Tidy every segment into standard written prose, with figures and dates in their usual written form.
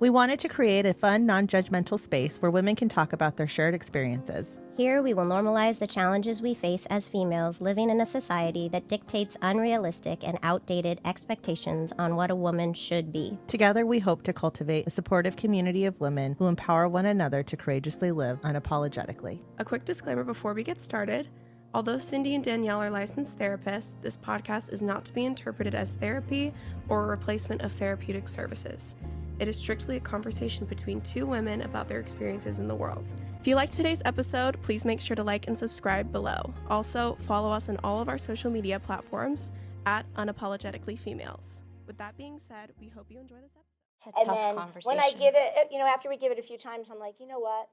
We wanted to create a fun, non-judgmental space where women can talk about their shared experiences. Here, we will normalize the challenges we face as females living in a society that dictates unrealistic and outdated expectations on what a woman should be. Together, we hope to cultivate a supportive community of women who empower one another to courageously live unapologetically. A quick disclaimer before we get started. Although Cindy and Danielle are licensed therapists, this podcast is not to be interpreted as therapy or a replacement of therapeutic services. It is strictly a conversation between two women about their experiences in the world. If you liked today's episode, please make sure to like and subscribe below. Also, follow us on all of our social media platforms at Unapologetically Females. With that being said, we hope you enjoy this episode. It's a tough conversation. When I give it, after we give it a few times, I'm like, you know what?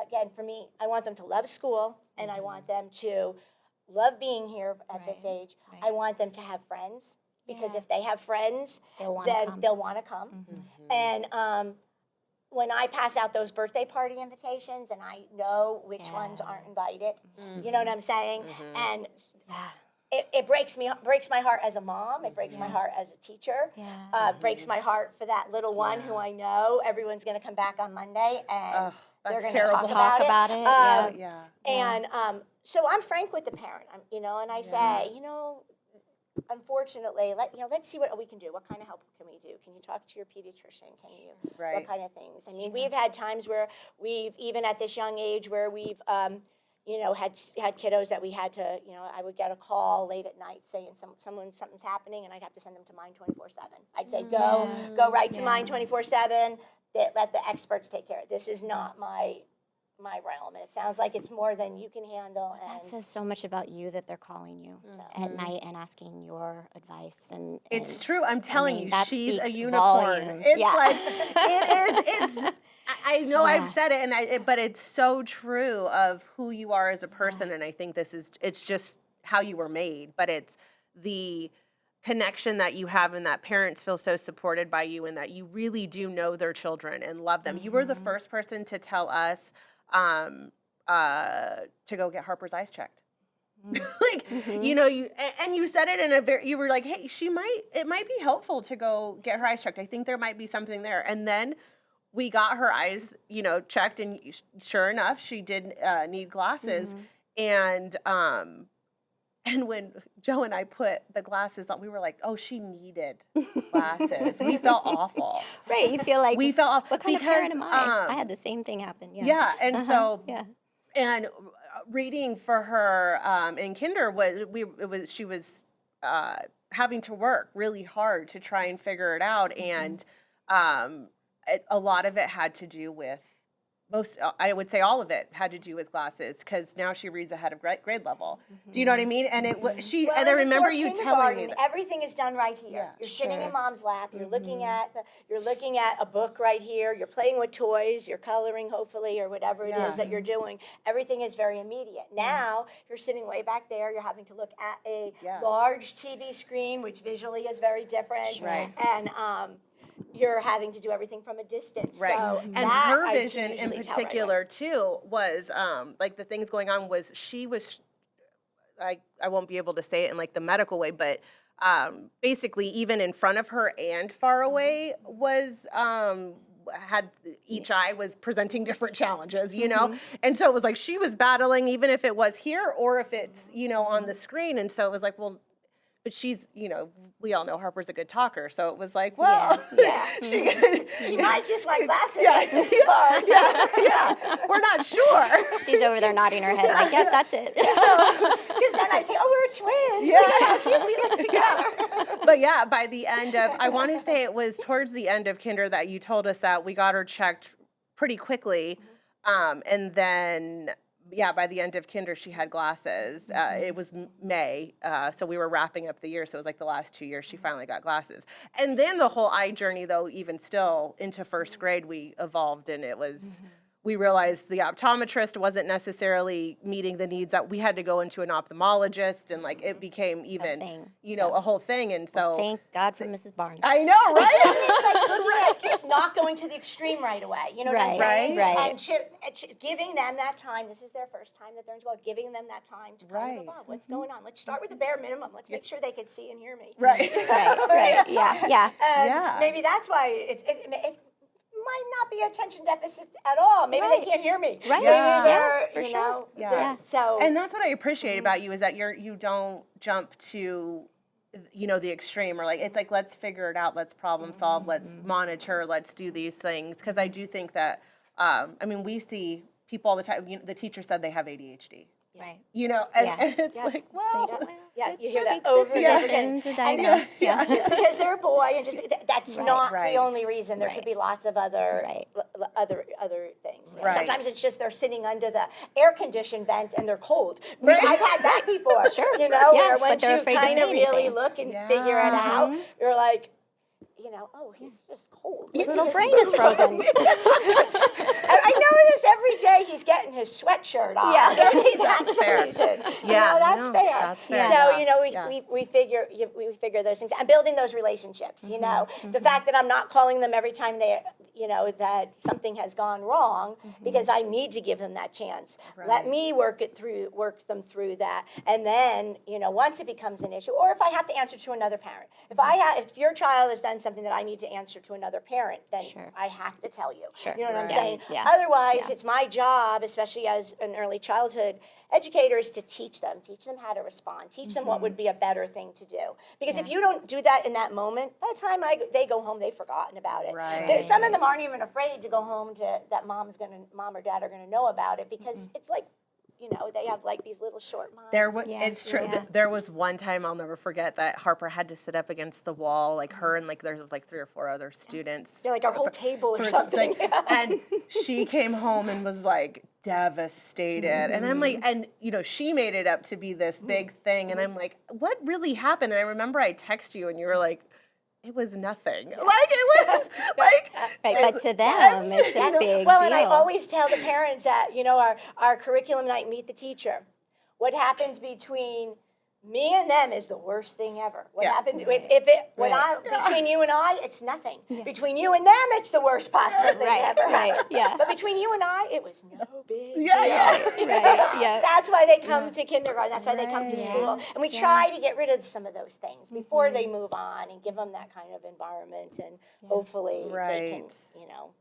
Again, for me, I want them to love school, and I want them to love being here at this age. I want them to have friends. Because if they have friends, they'll want to come. Mm-hmm. And when I pass out those birthday party invitations, and I know which ones aren't invited, you know what I'm saying? Mm-hmm. And it breaks my heart as a mom. It breaks my heart as a teacher. It breaks my heart for that little one who I know everyone's going to come back on Monday and they're going to talk about it. And so I'm frank with the parent, and I say, unfortunately, let's see what we can do. What kind of help can we do? Can you talk to your pediatrician? Can you, what kind of things? I mean, we've had times where even at this young age, where we've, had kiddos that we had to, I would get a call late at night saying something's happening, and I'd have to send them to Mind 24/7. I'd say, go right to Mind 24/7. Let the experts take care of it. This is not my realm, and it sounds like it's more than you can handle. And that says so much about you that they're calling you at night and asking your advice. And it's true. I'm telling you, she's a unicorn. Volumes. It's like it is. I know I've said it, but it's so true of who you are as a person, and I think it's just how you were made. But it's the connection that you have and that parents feel so supported by you and that you really do know their children and love them. You were the first person to tell us to go get Harper's eyes checked. You said it in you were like, hey, it might be helpful to go get her eyes checked. I think there might be something there. And then we got her eyes, checked, and sure enough, she did need glasses. And when Joe and I put the glasses on, we were like, oh, she needed glasses. We felt awful. Right, you feel like, we felt awful. What kind of parent am I? I had the same thing happen. Yeah, and so, and reading for her in kinder she was having to work really hard to try and figure it out. And a lot of it had to do with, I would say all of it had to do with glasses, because now she reads ahead of grade level. Do you know what I mean? And and I remember you telling me that everything is done right here. Yeah, you're sitting in mom's lap. You're looking at a book right here. You're playing with toys. You're coloring, hopefully, or whatever it is that you're doing. Everything is very immediate. Now you're sitting way back there. You're having to look at a large TV screen, which visually is very different. Right. And you're having to do everything from a distance. Right. So and her vision in particular, too, was, the things going on was she was, I won't be able to say it in, the medical way, but basically even in front of her and far away was, had each eye was presenting different challenges, And so it was like she was battling, even if it was here or if it's, on the screen. And so it was like, well, but she's, we all know Harper's a good talker, so it was like, well, she might just like glasses. We're not sure. She's over there nodding her head like, yep, that's it. Because then I say, oh, we're twins. Yeah. How cute we look together. But by the end of, I want to say it was towards the end of kinder that you told us that we got her checked pretty quickly, and then by the end of kinder, she had glasses. It was May, so we were wrapping up the year, so it was like the last 2 years she finally got glasses. And then the whole eye journey, though, even still, into first grade, we evolved, and it was we realized the optometrist wasn't necessarily meeting the needs that we had to go into an ophthalmologist, and like it became even, a whole thing. And so thank God for Mrs. Barnes. I know, right? I mean, it's like not going to the extreme right away. You know what I'm saying? Right. And giving them that time. This is their first time that they're in school. Giving them that time to kind of, what's going on? Let's start with the bare minimum. Let's make sure they can see and hear me. Right. Right. Yeah. Maybe that's why it's be attention deficit at all. Maybe they can't hear me. Right. Maybe Yeah. they're, for you sure. know, Yeah. so. And that's what I appreciate about you is that you don't jump to, you know, the extreme, or like, it's like, let's figure it out, let's problem solve, let's monitor, let's do these things. Because I do think that, I mean, we see people all the time, the teacher said they have ADHD. Right. You know, and, Yeah. and it's Yes. like, well, Yeah, you hear that Takes over a and over physician again. to And diagnose. Yeah. just because they're a boy, and just that's not Right. the only reason. There Right. could be lots of other Right. other things. Right. Sometimes it's just they're sitting under the air conditioned vent and they're cold. Right. I've had that before. Sure. You know, Yeah, where but once they're you afraid to kind say of really anything. look and figure it out, you're like, you know, oh, he's just cold. His He's little just brain is frozen. I notice every day he's getting his sweatshirt on. Yeah. That's fair. the reason. Yeah, You know, that's no, fair. that's fair. So, Yeah. you know, Yeah. we figure those things and building those relationships, you know. The fact that I'm not calling them every time they, you know, that something has gone wrong because I need to give them that chance. Let me work them through that. And then, you know, once it becomes an issue, or if I have to answer to another parent. If your child has done something that I need to answer to another parent, then Sure. I have to tell you. Sure. You know what I'm Yeah. saying? Yeah. Otherwise, Yeah. it's my job, especially as an early childhood educator, is to teach them how to respond, teach them what would be a better thing to do. Because if you don't do that in that moment, by the time they go home, they've forgotten about it. Right. Some of them aren't even afraid to go home that mom or dad are gonna know about it because it's like, you know, they have like these little short minds. It's true. Yeah. There was one time I'll never forget that Harper had to sit up against the wall, like her and like there was like 3 or 4 other students. They're like our whole table or for something. And she came home and was like devastated. And I'm like, and you know, she made it up to be this big thing. And I'm like, what really happened? And I remember I texted you and you were like, it was nothing. Like it was like. Right, but to them, it's a big Well, deal. and I always tell the parents at, you know, our curriculum night, meet the teacher. What happens between me and them is the worst thing ever. What happened between you and I, it's nothing. Between you and them, it's the worst possible thing ever. Right, yeah. But between you and I, it was no big deal. Right, yeah. That's why they come to kindergarten. That's why they come to school. And we try to get rid of some of those things before they move on and give them that kind of environment. And hopefully they can, you know,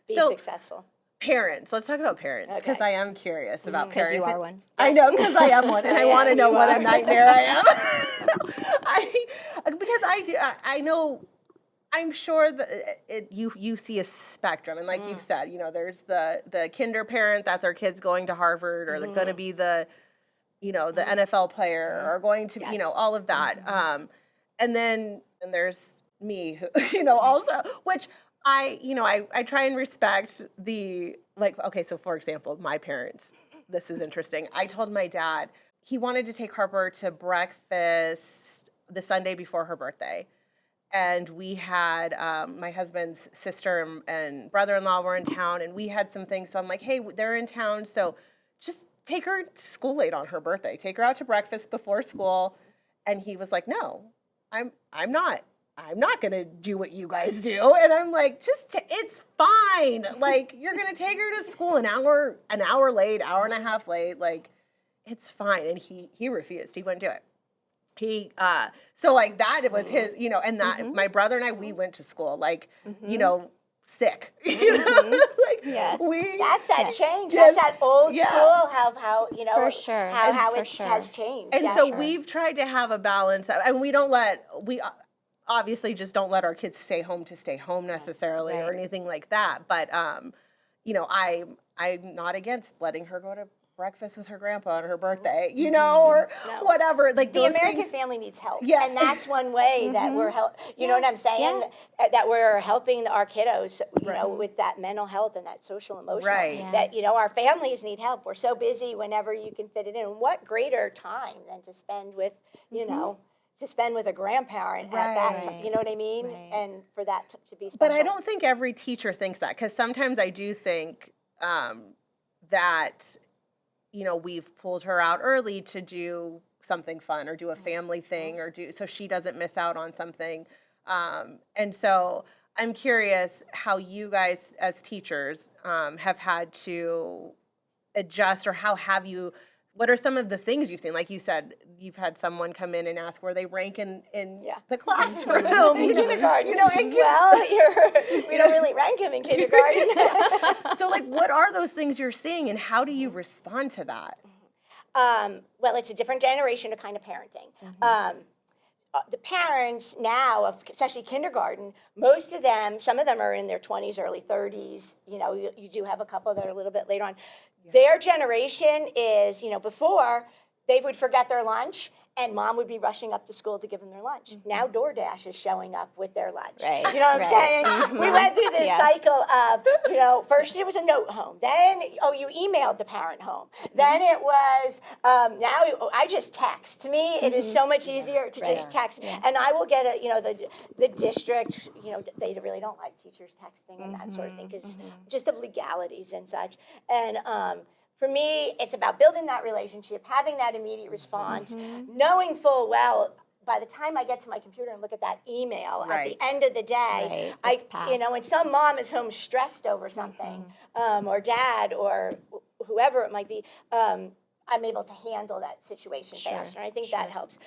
be successful. Parents. Let's talk about parents because Okay. I am curious about Because parents. you are one. I know because I am one, and I want to know what a nightmare I am. Because I know. I'm sure that you see a spectrum, and like you've said, you know, there's the kinder parent that their kid's going to Harvard, or they're going to be the NFL player, or going to you know all of that, and there's me, who, you know, also which. I try and respect the, like, okay, so for example, my parents, this is interesting. I told my dad he wanted to take Harper to breakfast the Sunday before her birthday. And we had, my husband's sister and brother-in-law were in town, and we had some things. So I'm like, hey, they're in town, so just take her to school late on her birthday. Take her out to breakfast before school. And he was like, no, I'm not going to do what you guys do. And I'm like, it's fine. Like, you're going to take her to school an hour late, hour and a half late. Like, it's fine. And he refused. He wouldn't do it. So like that, it was his, you know, and that my brother and I, we went to school, like, you know, sick, you know, like That's that change. That's that old school, how you know, For sure. how For it sure. has changed. And Yeah. so we've tried to have a balance, and we obviously just don't let our kids stay home necessarily or anything like that. But you know, I'm not against letting her go to breakfast with her grandpa on her birthday, you know, or whatever. Like the American family needs help. Yeah. And that's one way that we're you know what I'm saying? That we're helping our kiddos, you know, with that mental health and that social emotional. Right. Yeah. That, you know, our families need help. We're so busy whenever you can fit it in. What greater time than to spend with, you know, to spend with a grandparent at that time, you know what I mean? Right. And for that to be special. But I don't think every teacher thinks that, because sometimes I do think that, you know, we've pulled her out early to do something fun or do a family thing or so she doesn't miss out on something. And so I'm curious how you guys as teachers have had to adjust, or how have you what are some of the things you've seen? Like you said, you've had someone come in and ask where they rank in the classroom. In kindergarten. We don't really rank them in kindergarten. So, like, what are those things you're seeing, and how do you respond to that? Well, it's a different generation of kind of parenting. The parents now, especially kindergarten, most of them, some of them are in their 20s, early 30s. You do have a couple that are a little bit later on. Their generation is, before they would forget their lunch and mom would be rushing up to school to give them their lunch. Now DoorDash is showing up with their lunch. Right. You know what I'm saying? We went through this cycle of, first it was a note home. Then, you emailed the parent home. Then it was, now I just text. To me, it is so much easier to just text. And I will get the district, they really don't like teachers texting and that sort of thing because just of legalities and such. And, for me, it's about building that relationship, having that immediate response, knowing full well, by the time I get to my computer and look at that email at the end of the day, when some mom is home stressed over something, or dad or whoever it might be, I'm able to handle that situation faster. And I think that helps.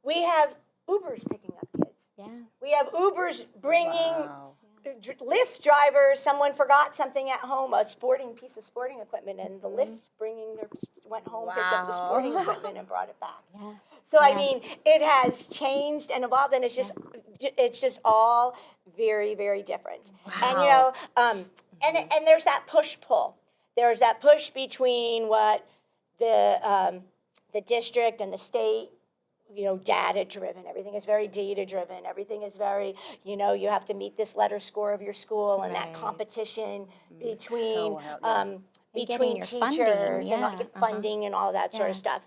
We have Ubers picking up kids. Yeah. We have Ubers bringing Lyft drivers, someone forgot something at home, a piece of sporting equipment, and the Lyft went home, picked up the sporting equipment, and brought it back. Yeah. So I mean, it has changed and evolved, and it's just all very, very different. Wow. And and there's that push pull. There's that push between what the district and the state. Data driven. Everything is very data driven. Everything is very, you have to meet this letter score of your school and that competition between between teachers and funding and all that sort of stuff.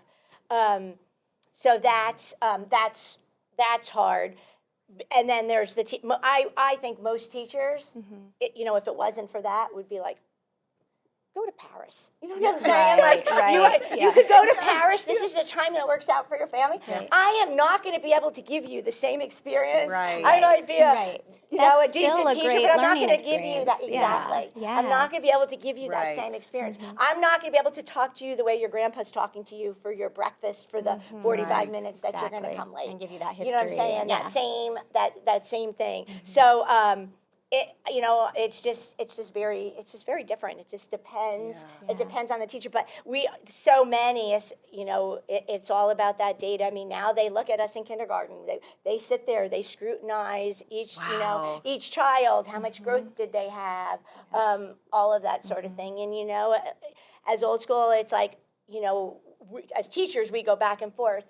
So that's hard. And then there's I think most teachers, if it wasn't for that, would be like, go to Paris. You know what I'm saying? You could go to Paris. This is the time that works out for your family. Right. I am not going to be able to give you the same experience. Right. I might be a That's decent still a teacher, great but I'm not learning going to give you that. experience. Exactly. Yeah. I'm not going to be able to give you that same experience. I'm not going to be able to talk to you the way your grandpa's talking to you for your breakfast for the 45 minutes that you're going to come late. And give you that history. You know what I'm saying? That same thing. So. It's just very different. It just depends. Yeah. It depends on the teacher. But so many, it's all about that data. I mean, now they look at us in kindergarten. They sit there. They scrutinize each, each child. How much growth did they have? All of that sort of thing. And as old school, it's like as teachers, we go back and forth.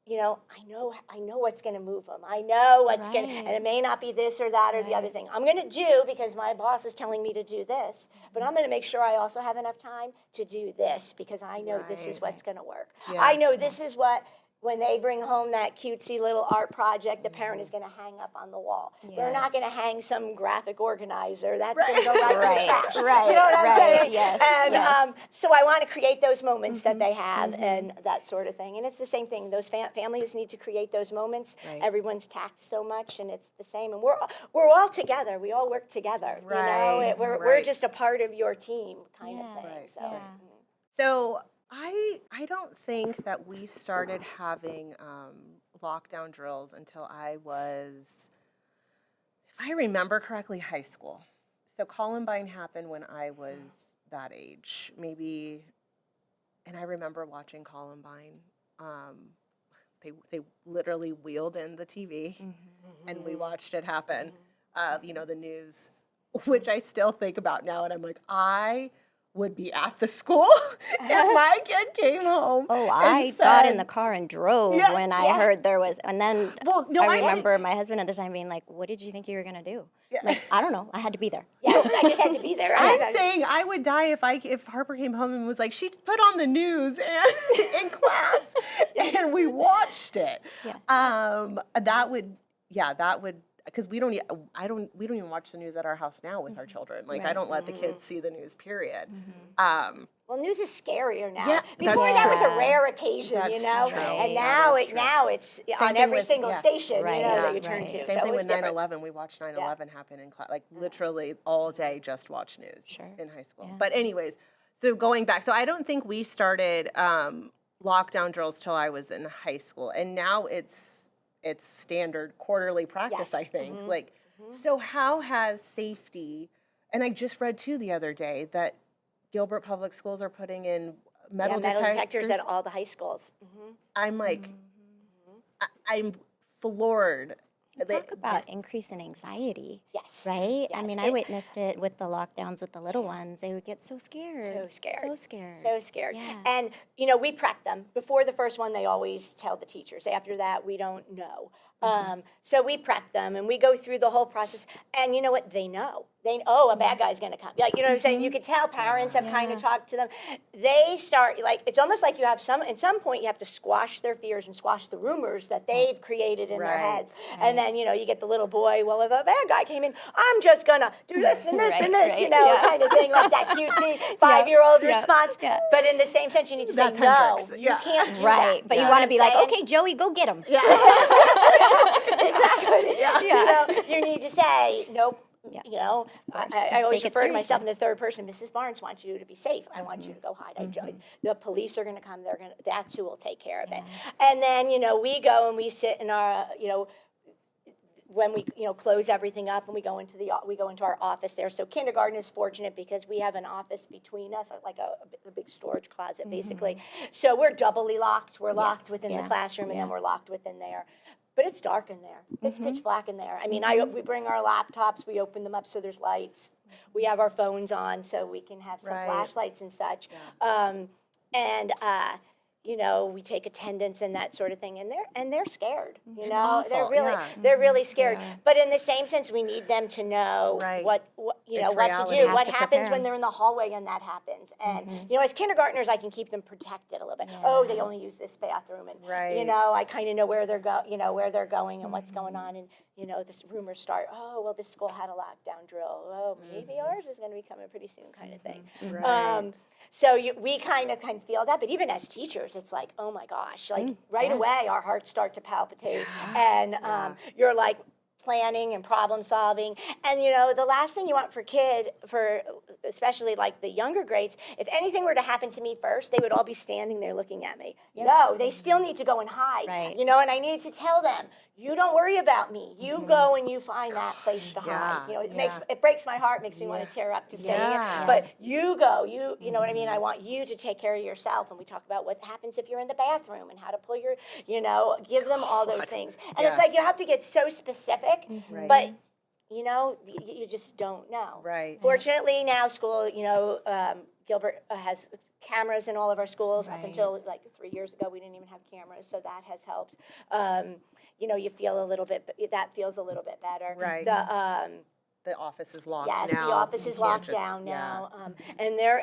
I know what's going to move them. I know what's going to, and it may not be this or that or the other thing. I'm going to do because my boss is telling me to do this, but I'm going to make sure I also have enough time to do this because I know this is what's going to work. Yeah. I know this is what, when they bring home that cutesy little art project, the parent is going to hang up on the wall. They're not going to hang some graphic organizer. That's going to go right in the trash. Right. You know what I'm saying? Yes. And so I want to create those moments that they have and that sort of thing. And it's the same thing. Those families need to create those moments. Right. Everyone's taxed so much, and it's the same. And we're all together. We all work together. Right. We're just a part of your team, kind of thing. Right. So. So I don't think that we started having lockdown drills until I was, if I remember correctly, high school. So Columbine happened when I was that age, maybe, and I remember watching Columbine. They literally wheeled in the TV, and we watched it happen. The news, which I still think about now, and I'm like, I would be at the school if my kid came home. Oh, I got in the car and drove when I heard there was, and then I remember my husband at the time being like, what did you think you were going to do? Yeah. Like, I don't know. I had to be there. Yes, I just had to be there. I'm saying I would die if Harper came home and was like, she put on the news and in class and we watched it. Yeah. That would, because we don't even watch the news at our house now with our children. Like, I don't let the kids see the news, period. Well, news is scarier now. Yeah, Before that's that was true. a rare occasion, That's true. and That now is it's true. on every single station, Right. that you turn to. Same So thing it was with different. 9/11. We watched 9/11 happen in class, like literally all day, just watch news in high school. Yeah. But anyways, So going back, so I don't think we started lockdown drills till I was in high school, and now it's standard quarterly practice. Yes. I think So how has safety? And I just read too the other day that Gilbert Public Schools are putting in metal detectors at all the high schools. I'm like, I'm floored. Talk about increase in anxiety. Yes. Right? I Yes. mean, I witnessed it with the lockdowns with the little ones. They would get so scared. So scared. So scared. So scared. Yeah. And, we prep them. Before the first one, they always tell the teachers. After that, we don't know. So we prep them, and we go through the whole process. And you know what? They know. A bad guy's going to come. Like, you know what I'm saying? You could tell parents have kind of talked to them. They start, like, it's almost like you have at some point, you have to squash their fears and squash the rumors that they've created in their heads. And then, you get the little boy, well, if a bad guy came in, I'm just going to do this and this and this, kind of thing, like that cutesy 5-year-old response. Yeah. But in the same sense, you need to say, That's no, Hendrix. you can't do Right. that. But you know want to what be I'm like, saying? okay, Joey, go get him. Yeah. Exactly. You need to say, nope. Yeah. I always Take it refer to myself in seriously. the third person. Mrs. Barnes wants you to be safe. I want you to go hide. The police are going to come. That's who will take care of it. And then, we go and we sit in our, when we close everything up and we go into our office there. So kindergarten is fortunate because we have an office between us, like a big storage closet basically. So we're doubly locked. We're locked within the classroom and then we're locked within there. But it's dark in there. It's pitch black in there. I mean, we bring our laptops, we open them up so there's lights. We have our phones on so we can have some flashlights and such. We take attendance and that sort of thing, and they're scared. They're really scared. Yeah. But in the same sense, we need them to know what to reality. do. Have What to happens prepare when they're in the hallway and that happens. And as kindergartners, I can keep them protected a little bit. Oh, they only use this bathroom, and I kind of know where they're going and what's going on, and this rumors start. Oh, well, this school had a lockdown drill. Oh, maybe ours is going to be coming pretty soon, kind of thing. Right. So we kind of feel that, but even as teachers, it's like, oh my gosh, like right away our hearts start to palpitate, and you're like planning and problem solving, and the last thing you want for especially like the younger grades, if anything were to happen to me first, they would all be standing there looking at me. No, they still need to go and hide, and I needed to tell them, you don't worry about me. You go and you find that place to hide. It breaks my heart, makes me want to tear up to say it. But you go, you know what I mean? I want you to take care of yourself. And we talk about what happens if you're in the bathroom and how to pull your, give them all those things. And it's like you have to get so specific, but you just don't know. Right. Fortunately, now school, Gilbert has cameras in all of our schools. Up until like 3 years ago, we didn't even have cameras, so that has helped. You feel that feels a little bit better. Right. The office is locked now. Yes, the office is locked down now. And they're,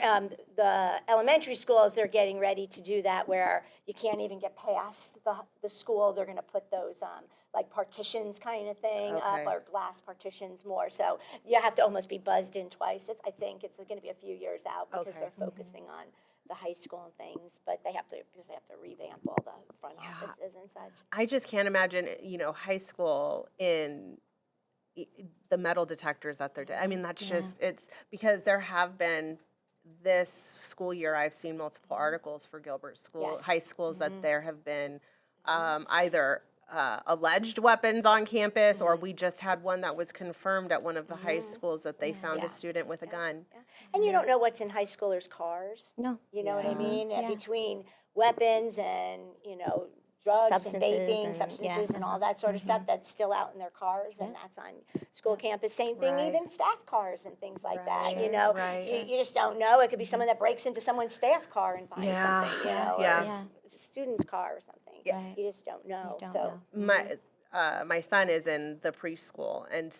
the elementary schools, they're getting ready to do that where you can't even get past the school. They're going to put those like partitions kind of thing up, or glass partitions more. So you have to almost be buzzed in twice. I think it's going to be a few years out because they're focusing on the high school and things, but they have to revamp all the front offices and such. I just can't imagine, high school in the metal detectors that they're doing. I mean, that's just, it's because there have been this school year, I've seen multiple articles for Gilbert high schools that there have been either alleged weapons on campus, or we just had one that was confirmed at one of the high schools that they found a student with a gun. And you don't know what's in high schoolers' cars. No. You know what I mean? Between weapons and, drugs Substances and vaping, and- substances and all that sort of stuff that's still out in their cars, and that's on school campus. Same thing, even staff cars and things like that. You just don't know. It could be someone that breaks into someone's staff car and finds something, or a student's car or something. You just don't know. My son is in the preschool, and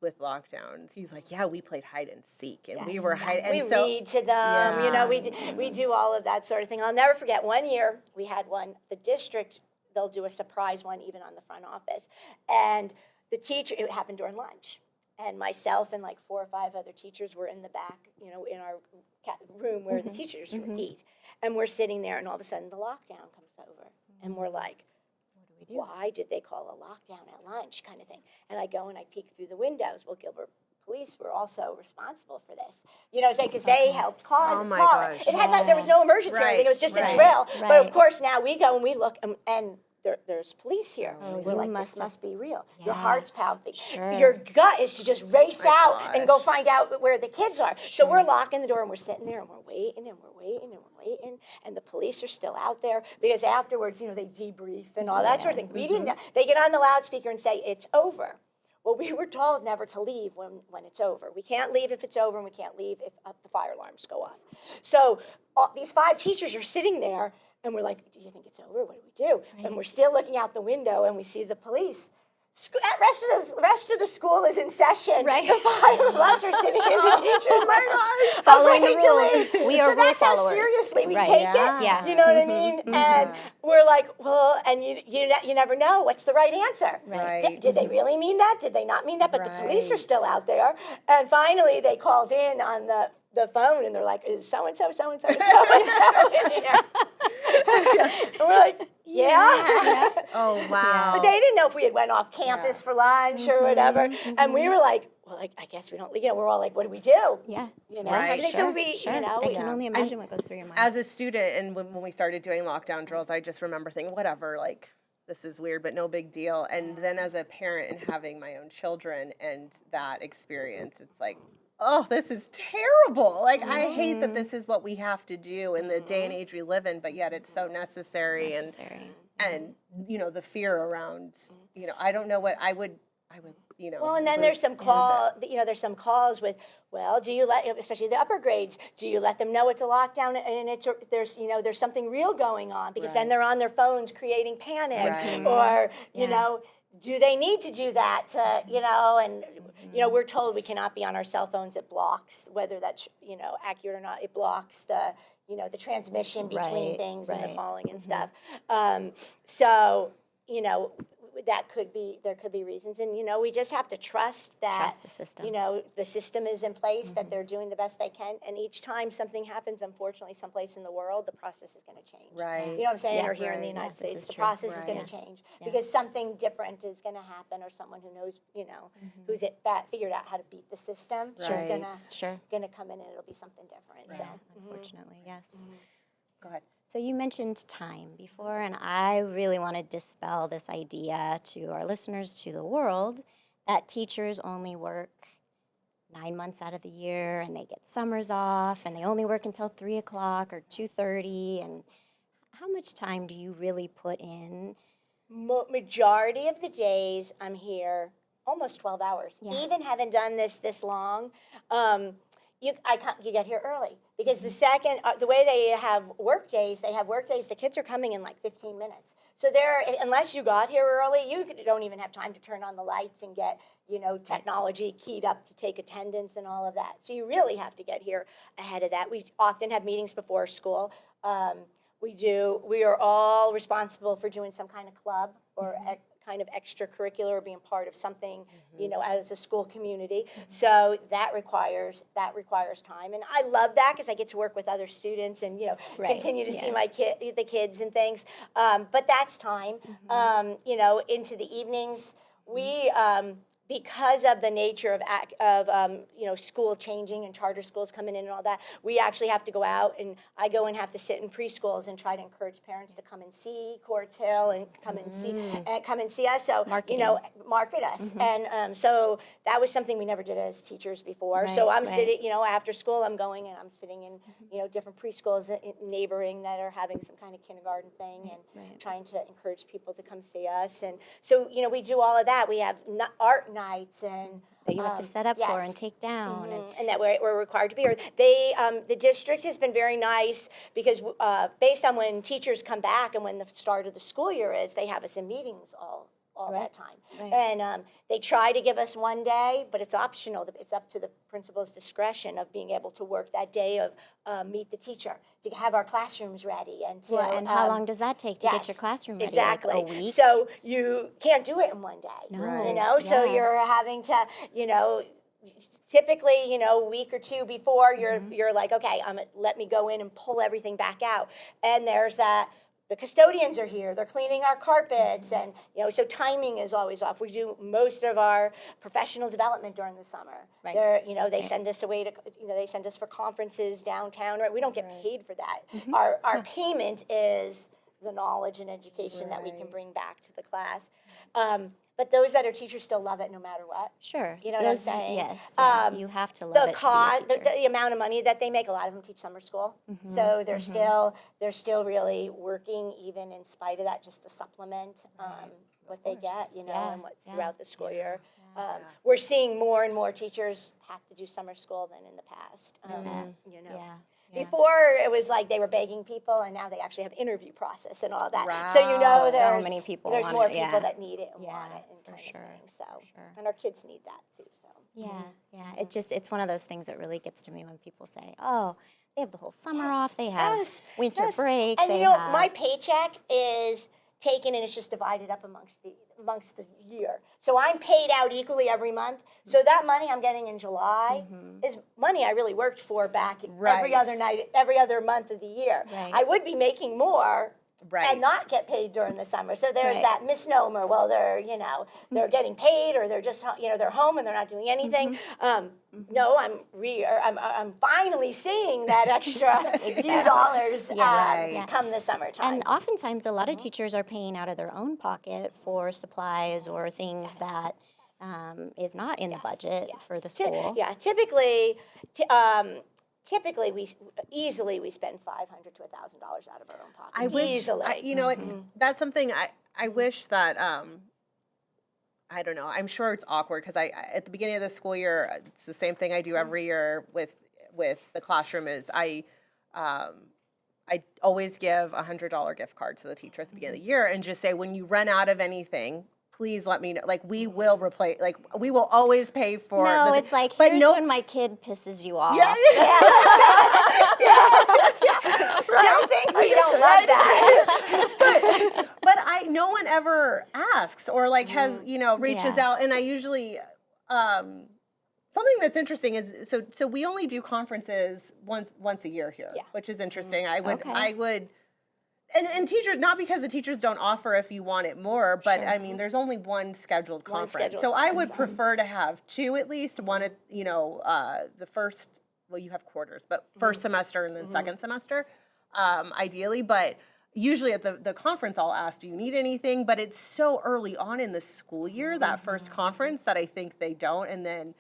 with lockdowns, he's like, we played hide and seek, and we were hiding. We read to them, we do all of that sort of thing. I'll never forget one year we had one, the district, they'll do a surprise one even on the front office. And the teacher, it happened during lunch. And myself and like 4 or 5 other teachers were in the back, in our room where the teachers would eat. And we're sitting there, and all of a sudden the lockdown comes over. And we're like, why did they call a lockdown at lunch kind of thing? And I go and I peek through the windows. Well, Gilbert police were also responsible for this. You know, because they helped call my it. gosh. It had there was no emergency or anything. It was just a drill. But of course, now we go and we look, and there's police here. We're like, this must be real. Your heart's pounding. Your gut is to just race out and go find out where the kids are. So we're locking the door and we're sitting there and we're waiting and we're waiting and we're waiting, and the police are still out there because afterwards, you know, they debrief and all that sort of thing. We didn't know. They get on the loudspeaker and say, it's over. Well, we were told never to leave when it's over. We can't leave if it's over, and we can't leave if the fire alarms go off. So these 5 teachers are sitting there, and we're like, do you think it's over? What do we do? And we're still looking out the window, and we see the police. The rest of the school is in session. Right. The 5 of us are sitting in the teacher's lounge, following the rules. We are rule that's followers. How seriously we take it. Yeah. You know what I mean? And we're like, well, and you never know what's the right answer. Right. Did they really mean that? Did they not mean that? But the police are still out there. And finally, they called in on the phone, and they're like, is so-and-so in here? And we're like, yeah. Oh, wow. But they didn't know if we had went off campus for lunch or whatever. And we were like, well, I guess we don't, you know, we're all like, what do we do? Yeah. You know, Right. so we, you know. I can only imagine what goes through your mind. As a student, and when we started doing lockdown drills, I just remember thinking, whatever, like, this is weird, but no big deal. And then as a parent and having my own children and that experience, it's like, oh, this is terrible. Like, I hate that this is what we have to do in the day and age we live in, but yet it's so necessary. And you know, the fear around, you know, I don't know what I would, you know. Well, and then there's some there's some calls with, well, do you especially the upper grades, do you let them know it's a lockdown and there's something real going on? Because then they're on their phones creating panic, or, you know, do they need to do that to, you know, and, you know, we're told we cannot be on our cell phones. It blocks, whether that's, you know, accurate or not, it blocks the, you know, the transmission between things and the falling and stuff. So, you know, there could be reasons, and, you know, we just have to trust the system. You know, the system is in place, that they're doing the best they can, and each time something happens, unfortunately, someplace in the world, the process is going to change. Right. You know what I'm saying? Or here in the United States, the process is going to change because something different is going to happen, or someone who knows, you know, who's figured out how to beat the system is going to come in, and it'll be something different. Right. So. Unfortunately, yes. Go ahead. So you mentioned time before, and I really want to dispel this idea to our listeners, to the world, that teachers only work 9 months out of the year, and they get summers off, and they only work until 3 o'clock or 2:30. And how much time do you really put in? Majority of the days I'm here almost 12 hours. Even having done this long, you get here early because the way they have work days, the kids are coming in like 15 minutes. So unless you got here early, you don't even have time to turn on the lights and get, you know, technology keyed up to take attendance and all of that. So you really have to get here ahead of that. We often have meetings before school. We are all responsible for doing some kind of club or kind of extracurricular, or being part of something, you know, as a school community. So that requires time, and I love that because I get to work with other students and, you know, continue to see the kids and things. But that's time. You know, into the evenings, we. Because of the nature of you know, school changing and charter schools coming in and all that, we actually have to go out, and I go and have to sit in preschools and try to encourage parents to come and see Courts Hill and come and see us. So you know, market us, and so that was something we never did as teachers before. So I'm sitting, you know, after school, I'm going and I'm sitting in, you know, different preschools neighboring that are having some kind of kindergarten thing, and trying to encourage people to come see us. And so, you know, we do all of that. We have art nights and that you have to set up for and take down, and that we're required to be here. They the district has been very nice because based on when teachers come back and when the start of the school year is, they have us in meetings all that time. And they try to give us one day, but it's optional. It's up to the principal's discretion of being able to work that day of meet the teacher, to have our classrooms ready. And and how long does that take to get your classroom ready? Exactly. Like a week? So you can't do it in one day. You know, so you're having to, you know, typically, you know, a week or two before, you're like, okay, let me go in and pull everything back out. And there's that the custodians are here, they're cleaning our carpets, and, so timing is always off. We do most of our professional development during the summer. Right. They send us away to, they send us for conferences downtown, right? We don't get paid for that. Mm-hmm. Our payment is the knowledge and education that we can bring back to the class. But those that are teachers still love it no matter what. Sure. You know what I'm saying? Yes. You have to love The it cost, to be a teacher. the amount of money that they make, a lot of them teach summer school. So they're still really working even in spite of that, just to supplement what they get, and what's throughout the school year. We're seeing more and more teachers have to do summer school than in the past. Before it was like they were begging people, and now they actually have interview process and all that. Wow. So So many people there's want more it, people that need it and want it, and kind of thing. So, and our kids need that too. So It's one of those things that really gets to me when people say, "Oh, they have the whole summer off. They have winter break." And they my paycheck is taken and it's just divided up amongst the year. So I'm paid out equally every month. So that money I'm getting in July is money I really worked for back every other month of the year. Right. I would be making more and not get paid during the summer. So there's that misnomer. Well, they're getting paid, or they're just they're home and they're not doing anything. No, I'm finally seeing that extra few dollars come the summertime. And oftentimes, a lot of teachers are paying out of their own pocket for supplies or things that is not in the budget for the school. Typically, we spend $500 to $1,000 out of our own pocket. I wish, easily. That's something I wish that, I don't know, I'm sure it's awkward because at the beginning of the school year, it's the same thing I do every year with the classroom is I always give a $100 gift card to the teacher at the beginning of the year and just say, when you run out of anything, please let me know. Like, we will replace, like, we will always pay for No, it's like, here's when my kid pisses you off. Don't think we don't love that. but no one ever asks or like has, reaches out. And I usually, something that's interesting is, so we only do conferences once a year here, which is interesting. I would, and teachers, not because the teachers don't offer if you want it more, but I mean, there's only one scheduled conference. So I would prefer to have two at least, one at, the first, well, you have quarters, but first semester and then second semester, ideally. But usually at the conference, I'll ask, do you need anything? But it's so early on in the school year, that first conference, that I think they don't. And then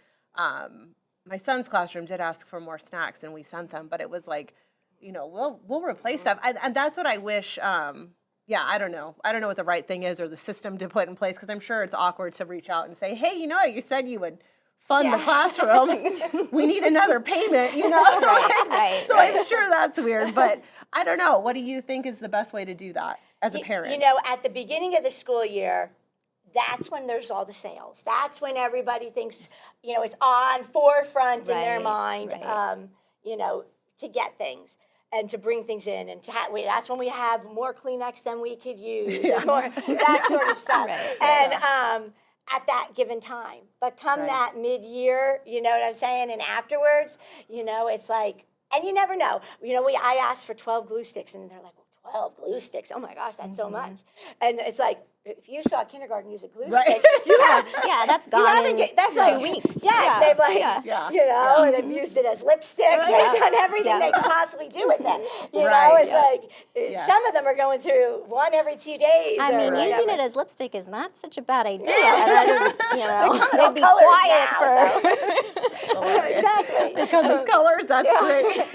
my son's classroom did ask for more snacks, and we sent them, but it was like, we'll replace stuff. And that's what I wish, I don't know. I don't know what the right thing is or the system to put in place, because I'm sure it's awkward to reach out and say, hey, you said you would fund the classroom. We need another payment, Right. So I'm sure that's weird, but I don't know. What do you think is the best way to do that as a parent? At the beginning of the school year, that's when there's all the sales. That's when everybody thinks, it's on forefront in their mind, to get things and to bring things in, and that's when we have more Kleenex than we could use, or that sort of stuff. At that given time. But come that mid-year, you know what I'm saying, and afterwards, it's like, and you never know. I asked for 12 glue sticks, and they're like, 12 glue sticks? Oh my gosh, that's so much. And it's like, if you saw a kindergarten use a glue stick, that's gone in that's 2 weeks. Yes, they've and they've used it as lipstick. They've done everything they can possibly do with it. It's like, some of them are going through one every 2 days. I mean, using it as lipstick is not such a bad idea. They'd be quiet for. Exactly. They come as colors. That's great.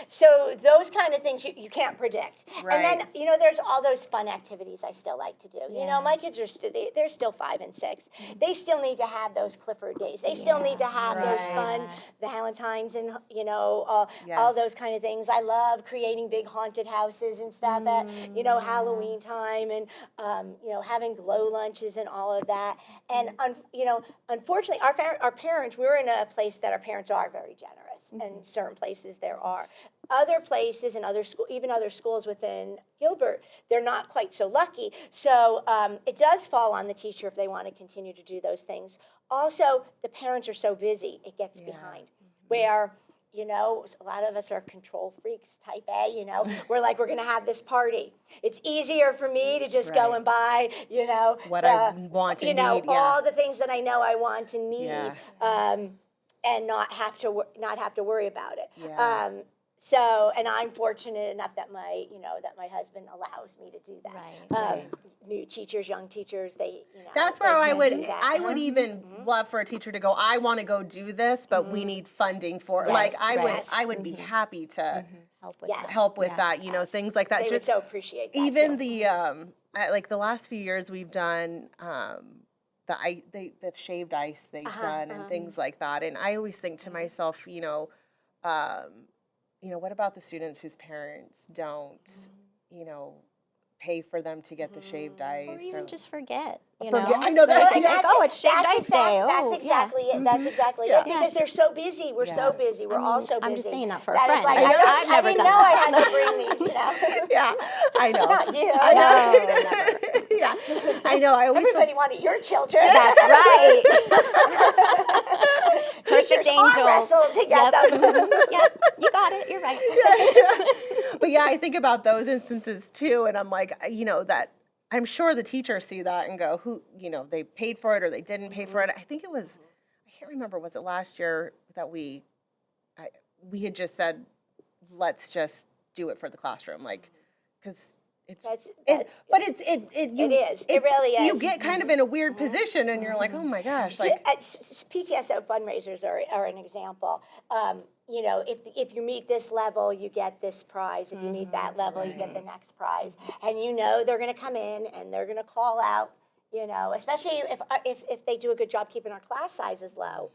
So those kind of things you can't predict. Right. And then, there's all those fun activities I still like to do. My kids are they're still 5 and 6. They still need to have those Clifford days. They still need to have those fun Valentines and, all those kind of things. I love creating big haunted houses and stuff at, Halloween time, and, having glow lunches and all of that. And, unfortunately, our parents, we're in a place that our parents are very generous. And certain places there are. Other places and even other schools within Gilbert, they're not quite so lucky. So it does fall on the teacher if they want to continue to do those things. Also, the parents are so busy, it gets behind. Where, you know, a lot of us are control freaks, type A, you know. We're like, we're going to have this party. It's easier for me to just go and buy, you know, what I want and you know, need, yeah. all the things that I know I want and need, Yeah. and not have to worry about it. Yeah. So, and I'm fortunate enough that my husband allows me to do that. Right. New teachers, young teachers, they, you know. That's they where I can would do that. I would even love for a teacher to go, I want to go do this, but we need funding for it. Yes, Like right. I would be happy to Help with Yes. that. help with Yeah. that, you know, things like that. They would Just so appreciate that. even too. the like the last few years we've done the shaved ice they've done and things like that. And I always think to myself, what about the students whose parents don't, pay for them to get the shaved ice? Or even just forget, you Forget- know? I know that. Like, That's oh, it's shaved ice day. That's Oh, exactly yeah. it. That's exactly Yeah. it. Because they're so busy. We're so busy. We're all so busy. I'm just saying that for a That friend. is like, I know, I I've never didn't done know I that. had to bring these, you know. Yeah, I know. Not you. I know. No, never. Yeah, I know. I always Everybody wanted your children. That's right. Perfect Teachers arm angels. wrestled to get them. Yep, you got it. You're right. But yeah, I think about those instances too, and I'm like, that I'm sure the teachers see that and go, who, they paid for it or they didn't pay for it. I think it was, I can't remember, was it last year that we had just said, let's just do it for the classroom, like, because it's, But it is. It really is. You get kind of in a weird position, and you're like, oh my gosh, like. PTSO fundraisers are an example. If you meet this level, you get this prize. If you meet that level, you get the next prize. And they're going to come in and they're going to call out. Especially if they do a good job keeping our class sizes low.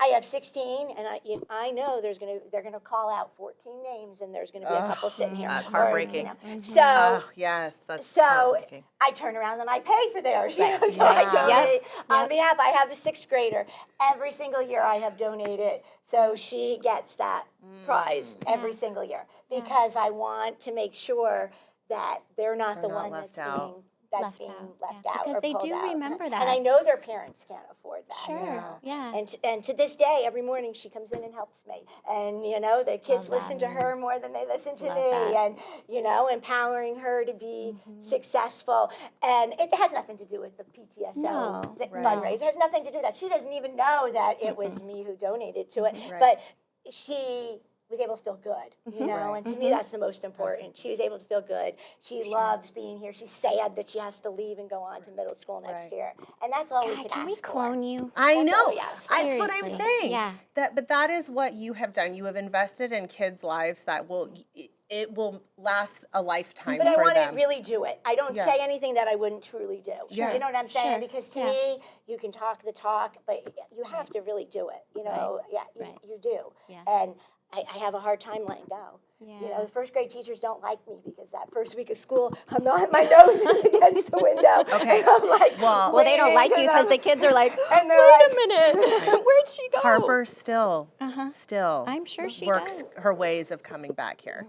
I have 16, and I know they're gonna call out 14 names, and there's gonna be a couple sitting here. That's heartbreaking. So. Oh, yes, that's So heartbreaking. I turn around and I pay for theirs. So Yeah. I donate on behalf. I have the 6th grader. Every single year I have donated, so she gets that prize every single year because I want to make sure that they're not the not one left that's out. being left out. Because or they pulled do out. remember that. And I know their parents can't afford that. Sure. Yeah. And to this day, every morning she comes in and helps me. And, the kids listen to her more than they listen to me. And, empowering her to be successful. And it has nothing to do with the PTSO fundraiser. It has nothing to do with that. She doesn't even know that it was me who donated to it. Right. But she was able to feel good, and to me that's the most important. She was able to feel good. She loves being here. She's sad that she has to leave and go on to middle school next year, and that's all we God, can can ask we for. clone you? I That's know. all we ask. That's what I'm Seriously. saying. Yeah. But that is what you have done. You have invested in kids' lives that it will last a lifetime But I for want them. to really do it. I don't Yeah. say anything that I wouldn't truly do. Yeah. You know what I'm saying? Sure. Because to Yeah. me, you can talk the talk, but you have to really do it. Right. You do. Yeah. And I have a hard time letting go. Yeah. The 1st grade teachers don't like me because that first week of school, my nose is against the window. Okay. And I'm like, Well, they don't like you because the kids are like, and they're wait like, a minute, where'd she go? Harper still I'm sure she works does. her ways of coming back here.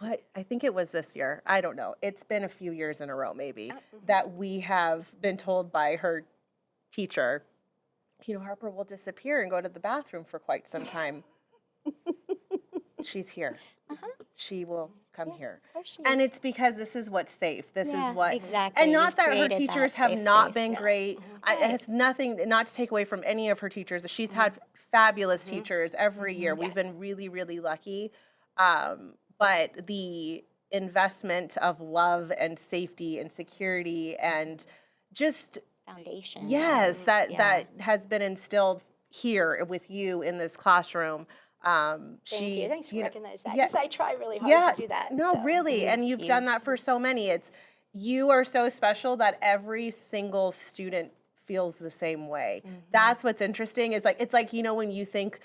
I think it was this year. I don't know. It's been a few years in a row, maybe, that we have been told by her teacher, Harper will disappear and go to the bathroom for quite some time. She's here. She will come here. And it's because this is what's safe. This is what exactly. And not You've that her created teachers that have safe not space. been great. It has nothing, not to take away from any of her teachers. She's had fabulous teachers every year. We've been really, really lucky. But the investment of love and safety and security and just Foundation. yes, that has been instilled here with you in this classroom. Thank you. Thanks for recognizing that. yeah. Because I try really hard to do that. No, so. really. And you've done that for so many. You are so special that every single student feels the same way. That's what's interesting. It's like, when you think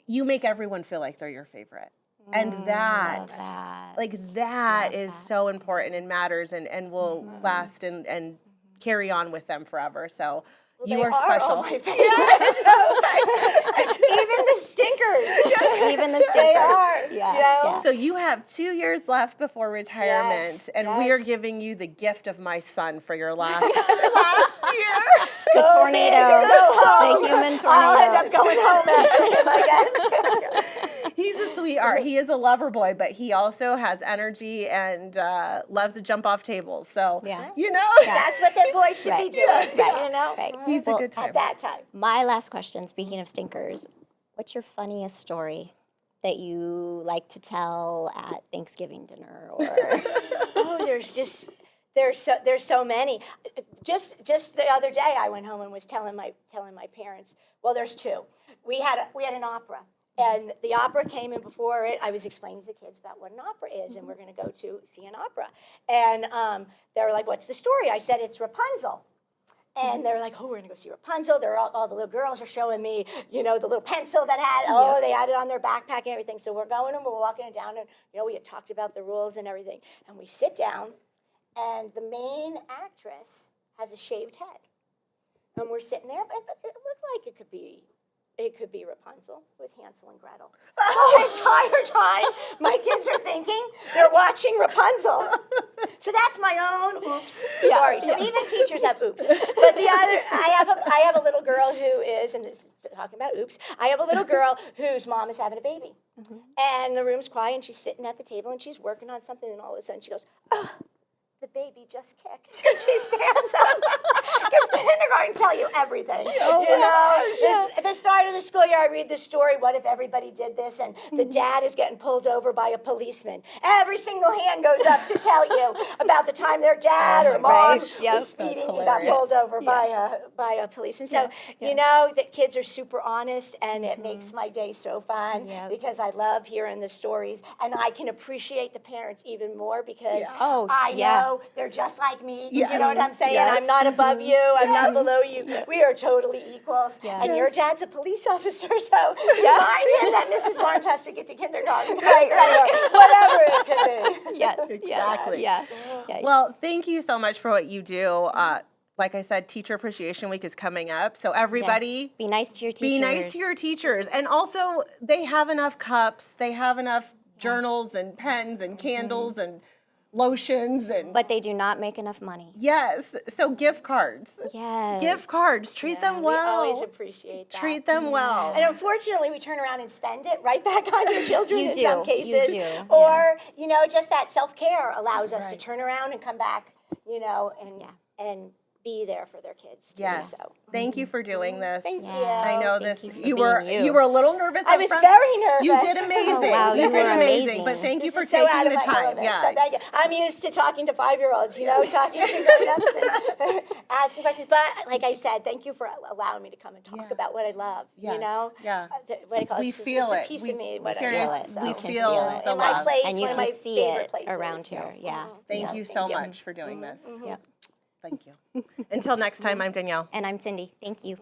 you make everyone feel like they're your favorite. And that is so important and matters and will last and carry on with them forever. So you are special. All my favorites. Even the stinkers. Even the stickers. They are. Yeah. So you have 2 years left before retirement, Yes, and we are yes. giving you the gift of my son for your last year. The Go tornado. big or go home. The human I'll end tornado. up going home after him, I guess. He's a sweetheart. He is a lover boy, but he also has energy and loves to jump off tables. So, Yeah. you know, That's what that boy should be doing, you know? Right. he's a good time. At that time. My last question, speaking of stinkers, what's your funniest story that you like to tell at Thanksgiving dinner or Oh, there's so many. Just the other day, I went home and was telling my parents. Well, there's two. We had an opera, and the opera came in before it. I was explaining to the kids about what an opera is, and we're going to go to see an opera. And they were like, "What's the story?" I said, "It's Rapunzel." And they're like, "Oh, we're gonna go see Rapunzel." They're all the little girls are showing me, the little pencil that had, they had it on their backpack and everything. So we're going and we're walking down, and we had talked about the rules and everything. And we sit down, and the main actress has a shaved head, and we're sitting there, but it looked like it could be Rapunzel with Hansel and Gretel. The entire time, my kids are thinking they're watching Rapunzel. So that's my own oops story. So even teachers have oops. But the other, I have a little girl who is, and this is talking about oops, I have a little girl whose mom is having a baby. And the room's quiet, and she's sitting at the table, and she's working on something, and all of a sudden she goes, "Oh, the baby just kicked." And she stands up. Because kindergarten tell you everything. At the start of the school year, I read this story, what if everybody did this, and the dad is getting pulled over by a policeman. Every single hand goes up to tell you about the time their dad or mom was speeding and got pulled over by a policeman. So, that kids are super honest, and it makes my day so fun because I love hearing the stories, and I can appreciate the parents even more because I know they're just like me. You know what I'm saying? I'm not above you. I'm not below you. We are totally equals. And your dad's a police officer, so remind him that Mrs. Barnes has to get to kindergarten. Right. Whatever it could be. Yes, Exactly. Yeah. Well, thank you so much for what you do. Like I said, Teacher Appreciation Week is coming up. So everybody, Be nice to your teachers. be nice to your teachers. And also, they have enough cups. They have enough journals and pens and candles and lotions and But they do not make enough money. yes. So gift cards. Yes. Gift cards. Treat them well. We always appreciate that. Treat them well. And unfortunately, we turn around and spend it right back on your children You in do. some You cases. do. Or, just that self-care allows us to turn around and come back, and be there for their kids too. Yes. So. Thank you for doing this. Thank you. I know Thank this. you for You being were a little nervous. I up was front. very nervous. You did amazing. Wow, you you did were amazing. amazing. But thank you This for is so out taking of the my time. element. Yeah. So thank you. I'm used to talking to 5-year-olds, talking to grown-ups and asking questions. But like I said, thank you for allowing me to come and talk about what I love. Yes. What Yeah. do you call it? We It's feel a it. piece We of me. What I seriously, love. So. we You can feel feel it. the in my love. place, And you one of can my see favorite it places. around here. Yeah. Thank you so much for doing this. Yep. Thank you. Until next time, I'm Danielle. And I'm Cindy. Thank you.